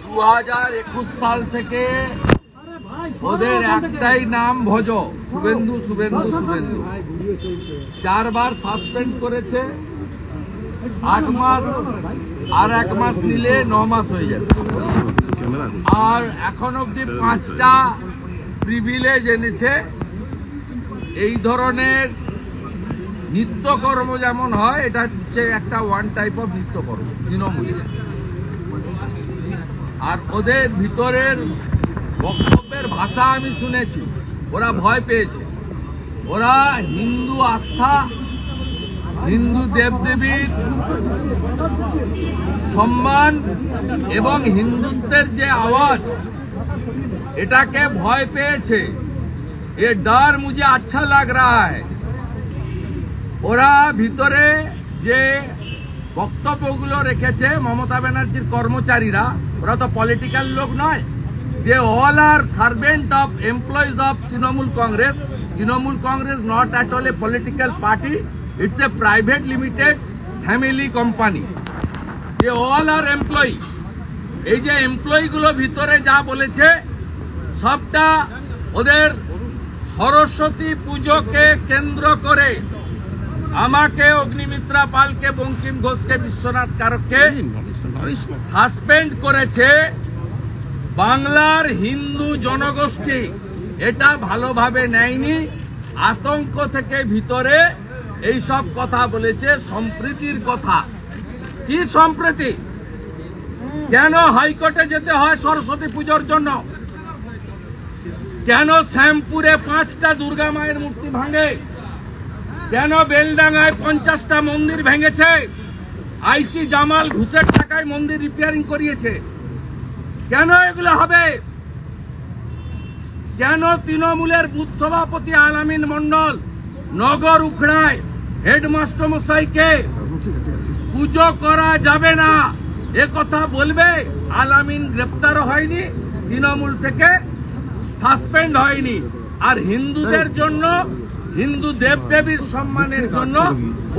2021 সাল থেকে ওদের একটাই নাম ভজ, শুভেন্দু শুভেন্দু শুভেন্দু। 4 বার সাসপেন্ড করেছে, 8 মাস, আর 1 মাস নিলে 9 মাস হয়ে যাবে। আর এখন অব্দি 5টা প্রিভিলেজ এনেছে। এই ধরনের নিত্যকর্ম যেমন হয়, এটা হচ্ছে একটা ওয়ান টাইপ অফ নিত্যকর্ম তৃণমূলের। আর ওদের ভিতরের বক্তব্যের ভাষা আমি শুনেছি, ওরা ভয় পেয়েছে। ওরা হিন্দু আস্থা, হিন্দু দেবদেবীর সম্মান এবং হিন্দুত্বের যে আওয়াজ, এটাকে ভয় পেয়েছে। এ ডর মুঝে আচ্ছা লাগ রা হ্যায়। ওরা ভিতরে যে বক্তব্যগুলো রেখেছে মমতা ব্যানার্জির কর্মচারীরা, ওরা তো পলিটিক্যাল লোক নয়। They all are servant of employees of Trinamool Congress. Trinamool Congress not at all a political party, it's a private limited family company. They all are employee. এই যে এমপ্লয়িগুলো ভিতরে যা বলেছে, সবটা ওদের সরস্বতী পুজোকে কেন্দ্র করে আমাকে, অগ্নিমিত্রা পালকে, বঙ্কিম ঘোষকে, বিশ্বনাথ কারককে সাসপেন্ড করেছে। বাংলার হিন্দু জনগোষ্ঠী এটা ভালোভাবে নেয়নি, আতঙ্ক থেকে ভিতরে এই সব কথা বলেছে। সম্প্রীতির কথা। কি সম্প্রীতি? কেন হাইকোর্টে যেতে হয় সরস্বতী পুজোর জন্য? কেন শ্যামপুরে 5টা দুর্গা মায়ের মূর্তি ভাঙে? কেন বেলডাঙ্গায় 50টা মন্দির ভেঙেছে? আইসি জামাল ঘুষের টাকায় মন্দির রিপেয়ারিং করিয়েছে। কেন এগুলো হবে? কেন তৃণমূলের বুথ সভাপতি আলামিন মন্ডল নগর উখড়ায় হেডমাস্টার মশাইকে পুজো করা যাবে না এ কথা বলবে? আলামিন গ্রেপ্তার হয়নি, তৃণমূল থেকে সাসপেন্ড হয়নি। আর হিন্দুদের জন্য, হিন্দু দেবদেবীর সম্মানের জন্য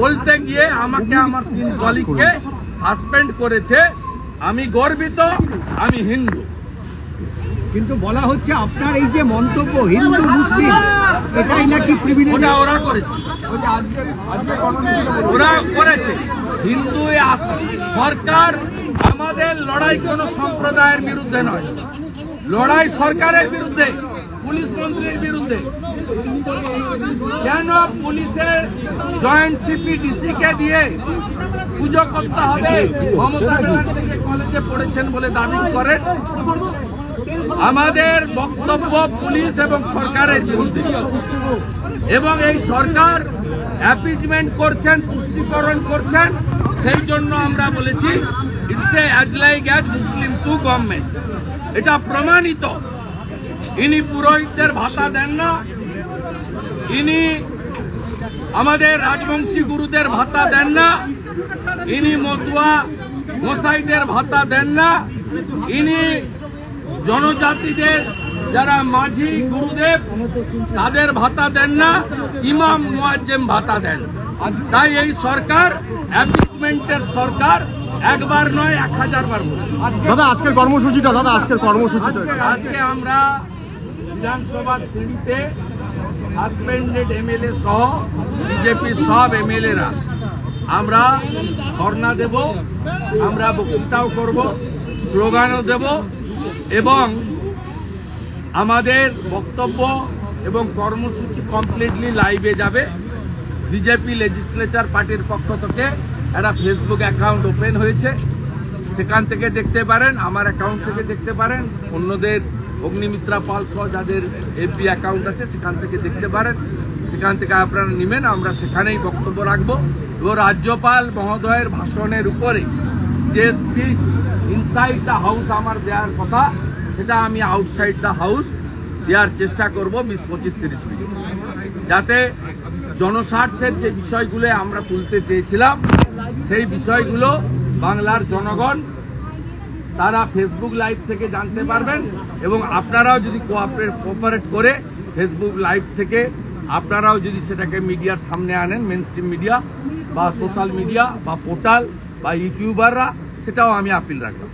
বলতে গিয়ে আমাকে, আমার 3 কলিগকে সাসপেন্ড করেছে। আমি গর্বিত, আমি হিন্দু। কিন্তু বলা হচ্ছে আপনার এই যে মন্তব্য হিন্দু মুসলিম, এটাই নাকি প্রিভিলেজ। ওরা করেছে, ওরা করেছে। হিন্দু সরকার, আমাদের লড়াই কোনো সম্প্রদায়ের বিরুদ্ধে নয়, লড়াই সরকারের বিরুদ্ধে, পুলিশ মন্ত্রীর বিরুদ্ধে। কেন পুলিশের জয়েন্ট সিপি ডিসিকে দিয়ে পুজো করতে হবে? মমতা ব্যানার্জি কলেজে পড়েছেন বলে দাবি করেন। আমাদের বক্তব্য পুলিশ এবং সরকারের বিরুদ্ধে, এবং এই সরকার অ্যাপিজমেন্ট করছেন, তুষ্টিকরণ করছেন। সেই জন্য আমরা বলেছি it's as like as Muslim two government. এটা প্রমাণিত। ইনি পুরোহিতদের ভাতা দেন না, ইনি আমাদের রাজবংশী গুরুদের ভাতা দেন না, ইনি মতুয়া গোসাইদের ভাতা দেন না, ইনি জনজাতিদের যারা মাঝি গুরুদেব তাদের ভাতা দেন না, ইমাম মুয়াজ্জেম ভাতা দেন। তাই এই সরকার অ্যাপিজমেন্টের সরকার, একবার নয় 1000 বার। দাদা আজকের কর্মসূচিটা, আজকে আমরা বিধানসভার সিঁড়িতে সাসপেন্ডেড এমএলএ সহ বিজেপির সব এমএলএরা আমরা ধর্ণা দেব, আমরা বক্তৃতাও করব, স্লোগানও দেব, এবং আমাদের বক্তব্য এবং কর্মসূচি কমপ্লিটলি লাইভে যাবে। বিজেপি লেজিসলেচার পার্টির পক্ষ থেকে একটা ফেসবুক অ্যাকাউন্ট ওপেন হয়েছে, সেখান থেকে দেখতে পারেন, আমার অ্যাকাউন্ট থেকে দেখতে পারেন, অন্যদের অগ্নিমিত্রা পাল সহ যাদের এফবি অ্যাকাউন্ট আছে সেখান থেকে দেখতে পারেন। সেখান থেকে আপনারা নেবেন, আমরা সেখানেই বক্তব্য রাখবো। এবং রাজ্যপাল মহোদয়ের ভাষণের উপরে যে স্পিচ ইনসাইড দ্য হাউস আমার দেওয়ার কথা, সেটা আমি আউটসাইড দ্য হাউস দেওয়ার চেষ্টা করব 20-25-30 মিনিট, যাতে জনস্বার্থের যে বিষয়গুলো আমরা তুলতে চেয়েছিলাম সেই বিষয়গুলো বাংলার জনগণ তারা ফেসবুক লাইভ থেকে জানতে পারবেন। এবং আপনারাও যদি কোঅপারেট করে ফেসবুক লাইভ থেকে আপনারাও যদি সেটাকে মিডিয়ার সামনে আনেন, মেনস্ট্রিম মিডিয়া বা সোশ্যাল মিডিয়া বা পোর্টাল বা ইউটিউবাররা, সেটাও আমি আপিল রাখলাম।